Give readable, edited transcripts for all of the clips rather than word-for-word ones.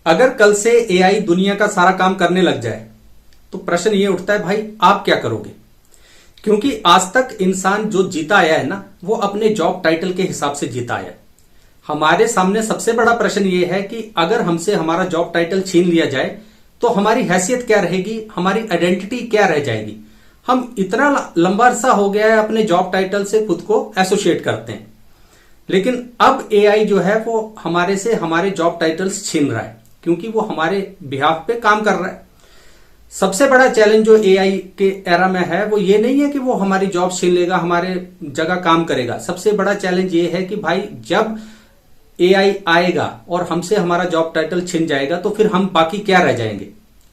अगर कल से एआई दुनिया का सारा काम करने लग जाए तो प्रश्न ये उठता है, भाई आप क्या करोगे? क्योंकि आज तक इंसान जो जीता आया है ना, वो अपने जॉब टाइटल के हिसाब से जीता आया है। हमारे सामने सबसे बड़ा प्रश्न ये है कि अगर हमसे हमारा जॉब टाइटल छीन लिया जाए तो हमारी हैसियत क्या रहेगी, हमारी आइडेंटिटी क्या रह जाएगी। हम इतना लंबा अरसा हो गया है अपने जॉब टाइटल से खुद को एसोसिएट करते हैं, लेकिन अब एआई जो है वो हमारे से हमारे जॉब टाइटल्स छीन रहा है, क्योंकि वो हमारे बिहाफ पे काम कर रहा है। सबसे बड़ा चैलेंज जो एआई के एरा में है वो ये नहीं है कि वो हमारी जॉब छीन लेगा, हमारे जगह काम करेगा। सबसे बड़ा चैलेंज ये है कि भाई जब एआई आएगा और हमसे हमारा जॉब टाइटल छिन जाएगा तो फिर हम बाकी क्या रह जाएंगे,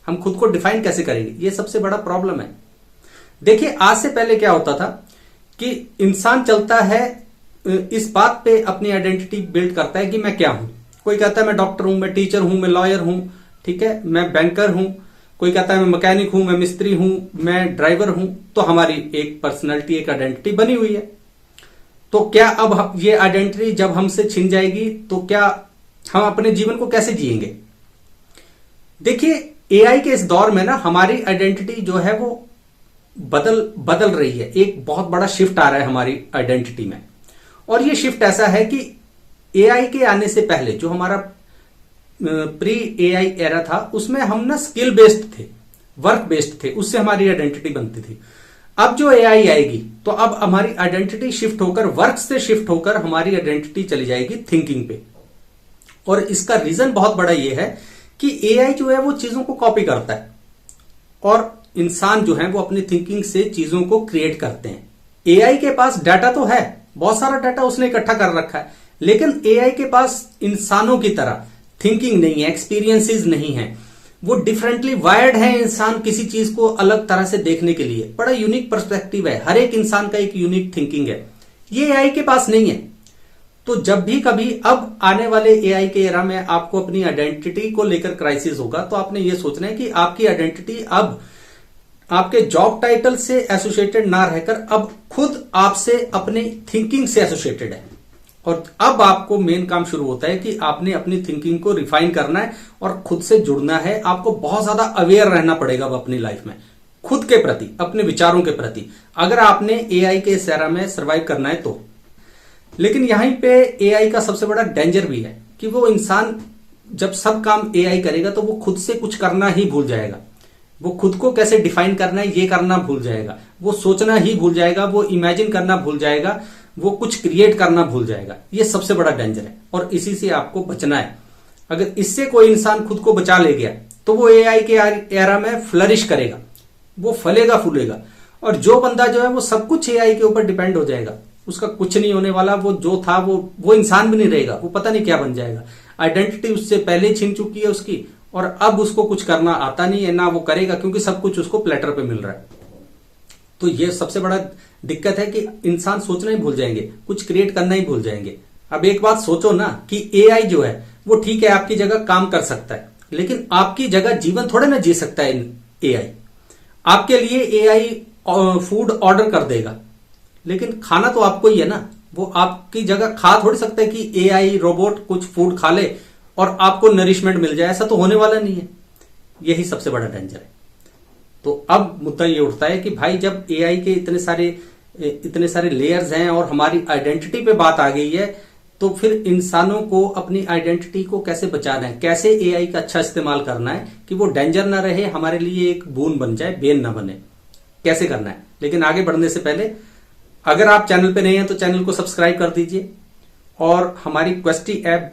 हम खुद को डिफाइन कैसे करेंगे? ये सबसे बड़ा प्रॉब्लम है। देखिए, आज से पहले क्या होता था कि इंसान चलता है इस बात पे अपनी आइडेंटिटी बिल्ड करता है कि मैं क्या हूं। कोई कहता है मैं डॉक्टर हूं, मैं टीचर हूं, मैं लॉयर हूं, ठीक है, मैं बैंकर हूं। कोई कहता है मैं मैकेनिक हूं, मैं मिस्त्री हूं, मैं ड्राइवर हूं। तो हमारी एक पर्सनैलिटी, एक आइडेंटिटी बनी हुई है। तो क्या अब ये आइडेंटिटी जब हमसे छिन जाएगी तो क्या हम अपने जीवन को कैसे जिएंगे? देखिए, एआई के इस दौर में ना हमारी आइडेंटिटी जो है वो बदल रही है। एक बहुत बड़ा शिफ्ट आ रहा है हमारी आइडेंटिटी में, और ये शिफ्ट ऐसा है कि एआई के आने से पहले जो हमारा प्री एआई एरा था उसमें हम ना स्किल बेस्ड थे, वर्क बेस्ड थे, उससे हमारी आइडेंटिटी बनती थी। अब जो एआई आएगी तो अब हमारी आइडेंटिटी शिफ्ट होकर, वर्क से शिफ्ट होकर हमारी आइडेंटिटी चली जाएगी थिंकिंग पे। और इसका रीजन बहुत बड़ा ये है कि एआई जो है वो चीजों को कॉपी करता है और इंसान जो है वो अपनी थिंकिंग से चीजों को क्रिएट करते हैं। एआई के पास डाटा तो है, बहुत सारा डाटा उसने इकट्ठा कर रखा है, लेकिन एआई के पास इंसानों की तरह थिंकिंग नहीं है, एक्सपीरियंसेस नहीं है। वो डिफरेंटली वायर्ड है इंसान किसी चीज को अलग तरह से देखने के लिए। बड़ा यूनिक पर्सपेक्टिव है, हर एक इंसान का एक यूनिक थिंकिंग है, ये एआई के पास नहीं है। तो जब भी कभी अब आने वाले एआई के एरा में आपको अपनी आइडेंटिटी को लेकर क्राइसिस होगा तो आपने ये सोचना है कि आपकी आइडेंटिटी अब आपके जॉब टाइटल से एसोसिएटेड ना रहकर अब खुद आपसे अपने थिंकिंग से एसोसिएटेड है। और अब आपको मेन काम शुरू होता है कि आपने अपनी थिंकिंग को रिफाइन करना है और खुद से जुड़ना है। आपको बहुत ज्यादा अवेयर रहना पड़ेगा अपनी लाइफ में, खुद के प्रति, अपने विचारों के प्रति, अगर आपने एआई के इस एरा में सर्वाइव करना है तो। लेकिन यहीं पे एआई का सबसे बड़ा डेंजर भी है कि वो इंसान जब सब काम एआई करेगा तो वो खुद से कुछ करना ही भूल जाएगा। वो खुद को कैसे डिफाइन करना है ये करना भूल जाएगा, वो सोचना ही भूल जाएगा, वो इमेजिन करना भूल जाएगा, वो कुछ क्रिएट करना भूल जाएगा। ये सबसे बड़ा डेंजर है और इसी से आपको बचना है। अगर इससे कोई इंसान खुद को बचा ले गया तो वो एआई के एरा में फ्लरिश करेगा, वो फलेगा फूलेगा। और जो बंदा जो है वो सब कुछ एआई के ऊपर डिपेंड हो जाएगा, उसका कुछ नहीं होने वाला। वो जो था वो इंसान भी नहीं रहेगा, वो पता नहीं क्या बन जाएगा। आइडेंटिटी उससे पहले छीन चुकी है उसकी, और अब उसको कुछ करना आता नहीं है, ना वो करेगा, क्योंकि सब कुछ उसको प्लेटर पे मिल रहा है। तो ये सबसे बड़ा दिक्कत है कि इंसान सोचना ही भूल जाएंगे, कुछ क्रिएट करना ही भूल जाएंगे। अब एक बात सोचो ना कि एआई जो है वो ठीक है आपकी जगह काम कर सकता है, लेकिन आपकी जगह जीवन थोड़े ना जी सकता है एआई। आपके लिए एआई फूड ऑर्डर कर देगा, लेकिन खाना तो आपको ही है ना। वो आपकी जगह खा थोड़ी सकता है कि एआई रोबोट कुछ फूड खा ले और आपको नरिशमेंट मिल जाए, ऐसा तो होने वाला नहीं है। यही सबसे बड़ा डेंजर है। तो अब मुद्दा ये उठता है कि भाई जब एआई के इतने सारे लेयर्स हैं और हमारी आइडेंटिटी पे बात आ गई है, तो फिर इंसानों को अपनी आइडेंटिटी को कैसे बचाना है, कैसे एआई का अच्छा इस्तेमाल करना है कि वो डेंजर ना रहे, हमारे लिए एक बून बन जाए, बेन ना बने, कैसे करना है। लेकिन आगे बढ़ने से पहले अगर आप चैनल पे नहीं हैं तो चैनल को सब्सक्राइब कर दीजिए, और हमारी क्वेस्टी ऐप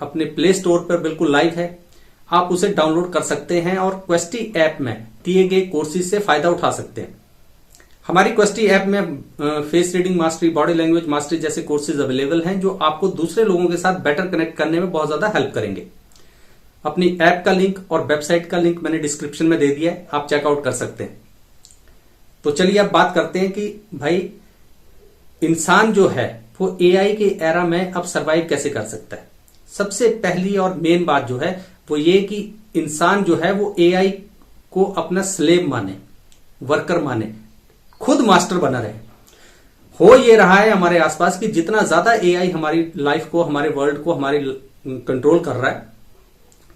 अपने प्ले स्टोर पर बिल्कुल लाइव है, आप उसे डाउनलोड कर सकते हैं और क्वेस्टी ऐप में दिए गए कोर्सेज से फायदा उठा सकते हैं। हमारी क्वेस्टी ऐप में face reading mastery, body language mastery जैसे कोर्सेज अवेलेबल हैं जो आपको दूसरे लोगों के साथ बेटर कनेक्ट करने में बहुत ज्यादा हेल्प करेंगे। अपनी ऐप का लिंक और वेबसाइट का लिंक मैंने डिस्क्रिप्शन में दे दिया है, आप चेकआउट कर सकते हैं। तो चलिए अब बात करते हैं कि भाई इंसान जो है वो एआई के एरा में अब सर्वाइव कैसे कर सकता है। सबसे पहली और मेन बात जो है वो ये कि इंसान जो है वो एआई को अपना स्लेव माने, वर्कर माने, खुद मास्टर बना रहे। हो ये रहा है हमारे आसपास कि जितना ज्यादा एआई हमारी लाइफ को, हमारे वर्ल्ड को, हमारी कंट्रोल कर रहा है,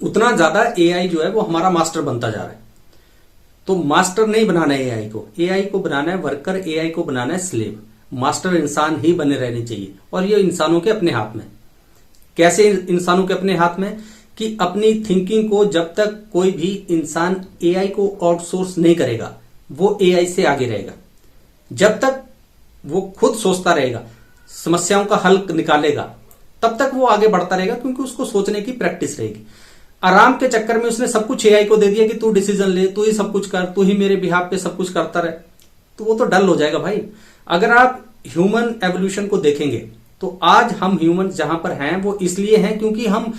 उतना ज्यादा एआई जो है वो हमारा मास्टर बनता जा रहा है। तो मास्टर नहीं बनाना है एआई को बनाना है वर्कर, एआई को बनाना है स्लेव। मास्टर इंसान ही बने रहने चाहिए, और ये इंसानों के अपने हाथ में। कैसे इंसानों के अपने हाथ में? कि अपनी थिंकिंग को जब तक कोई भी इंसान एआई को आउटसोर्स नहीं करेगा, वो एआई से आगे रहेगा। जब तक वो खुद सोचता रहेगा, समस्याओं का हल निकालेगा, तब तक वो आगे बढ़ता रहेगा, क्योंकि उसको सोचने की प्रैक्टिस रहेगी। आराम के चक्कर में उसने सब कुछ एआई को दे दिया कि तू डिसीजन ले, तू ही सब कुछ कर, तू ही मेरे बिहाफ पे सब कुछ करता रहे, तो वो तो डल हो जाएगा भाई। अगर आप ह्यूमन एवोल्यूशन को देखेंगे तो आज हम ह्यूमन जहां पर हैं वो इसलिए हैं क्योंकि हम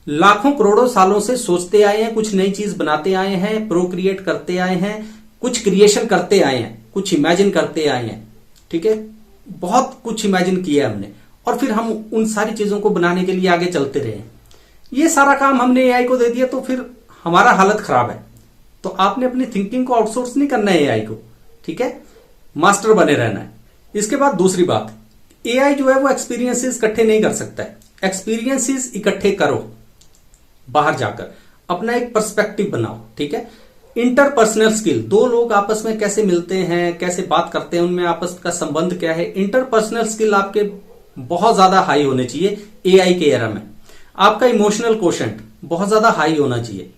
लाखों करोड़ों सालों से सोचते आए हैं, कुछ नई चीज बनाते आए हैं, प्रोक्रिएट करते आए हैं, कुछ क्रिएशन करते आए हैं, कुछ इमेजिन करते आए हैं। ठीक है, बहुत कुछ इमेजिन किया हमने, और फिर हम उन सारी चीजों को बनाने के लिए आगे चलते रहे। ये सारा काम हमने एआई को दे दिया, तो फिर हमारा हालत खराब है। तो आपने अपनी थिंकिंग को आउटसोर्स नहीं करना है एआई को, ठीक है, मास्टर बने रहना है। इसके बाद दूसरी बात, एआई जो है वो एक्सपीरियंसेस इकट्ठे नहीं कर सकता है। एक्सपीरियंसेस इकट्ठे करो, बाहर जाकर अपना एक पर्सपेक्टिव बनाओ। ठीक है, इंटरपर्सनल स्किल, दो लोग आपस में कैसे मिलते हैं, कैसे बात करते हैं, उनमें आपस का संबंध क्या है, इंटरपर्सनल स्किल आपके बहुत ज्यादा हाई होने चाहिए एआई के एरा में। आपका इमोशनल कोशेंट बहुत ज्यादा हाई होना चाहिए।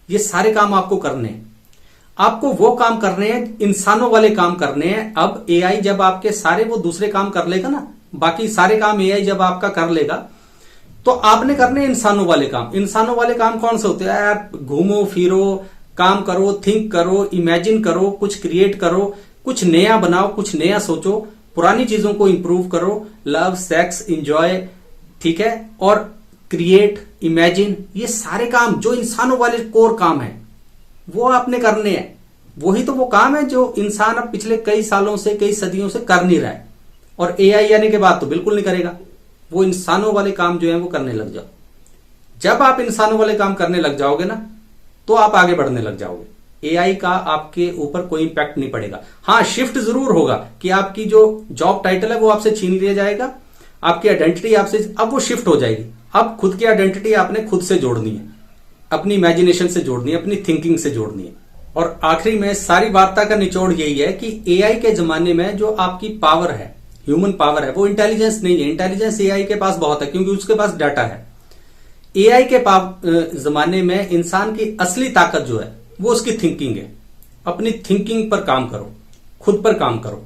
ये सारे काम आपको करने हैं। आपको वो काम करने हैं, इंसानों वाले काम करने हैं। अब एआई जब आपके सारे वो दूसरे काम कर लेगा ना, बाकी सारे काम एआई जब आपका कर लेगा, तो आपने करने इंसानों वाले काम। इंसानों वाले काम कौन से होते हैं यार? घूमो फिरो, काम करो, थिंक करो, इमेजिन करो, कुछ क्रिएट करो, कुछ नया बनाओ, कुछ नया सोचो, पुरानी चीजों को इंप्रूव करो, लव, सेक्स, इंजॉय, ठीक है, और क्रिएट, इमेजिन, ये सारे काम जो इंसानों वाले कोर काम है वो आपने करने हैं। वही तो वो काम है जो इंसान अब पिछले कई सालों से, कई सदियों से कर नहीं रहा है, और एआई आने के बाद तो बिल्कुल नहीं करेगा। वो इंसानों वाले काम जो है वो करने लग जाओ। जब आप इंसानों वाले काम करने लग जाओगे ना, तो आप आगे बढ़ने लग जाओगे। एआई का आपके ऊपर कोई इंपैक्ट नहीं पड़ेगा। हाँ, शिफ्ट जरूर होगा कि आपकी जो जॉब टाइटल है वो आपसे छीन लिया जाएगा, आपकी आइडेंटिटी आपसे अब वो शिफ्ट हो जाएगी। अब खुद की आइडेंटिटी आपने खुद से जोड़नी है, अपनी इमेजिनेशन से जोड़नी है, अपनी थिंकिंग से जोड़नी है। और आखिरी में सारी वार्ता का निचोड़ यही है कि एआई के जमाने में जो आपकी पावर है, ह्यूमन पावर है, वो इंटेलिजेंस नहीं है। इंटेलिजेंस एआई के पास बहुत है, क्योंकि उसके पास डाटा है। एआई के जमाने में इंसान की असली ताकत जो है वो उसकी थिंकिंग है। अपनी थिंकिंग पर काम करो, खुद पर काम करो,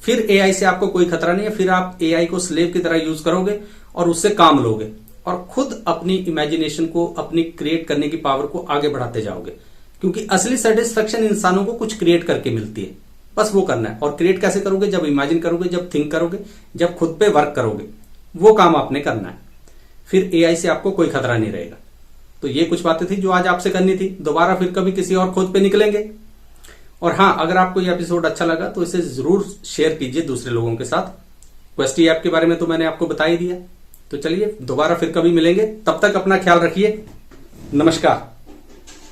फिर एआई से आपको कोई खतरा नहीं है। फिर आप एआई को स्लेव की तरह यूज करोगे और उससे काम लोगे, और खुद अपनी इमेजिनेशन को, अपनी क्रिएट करने की पावर को आगे बढ़ाते जाओगे। क्योंकि असली सेटिस्फेक्शन इंसानों को कुछ क्रिएट करके मिलती है, बस वो करना है। और क्रिएट कैसे करोगे? जब इमेजिन करोगे, जब थिंक करोगे, जब खुद पे वर्क करोगे, वो काम आपने करना है। फिर एआई से आपको कोई खतरा नहीं रहेगा। तो ये कुछ बातें थी जो आज आपसे करनी थी। दोबारा फिर कभी किसी और खोज पे निकलेंगे। और हाँ, अगर आपको ये एपिसोड अच्छा लगा तो इसे जरूर शेयर कीजिए दूसरे लोगों के साथ। क्वेस्टी ऐप के बारे में तो मैंने आपको बता ही दिया। तो चलिए दोबारा फिर कभी मिलेंगे, तब तक अपना ख्याल रखिए। नमस्कार।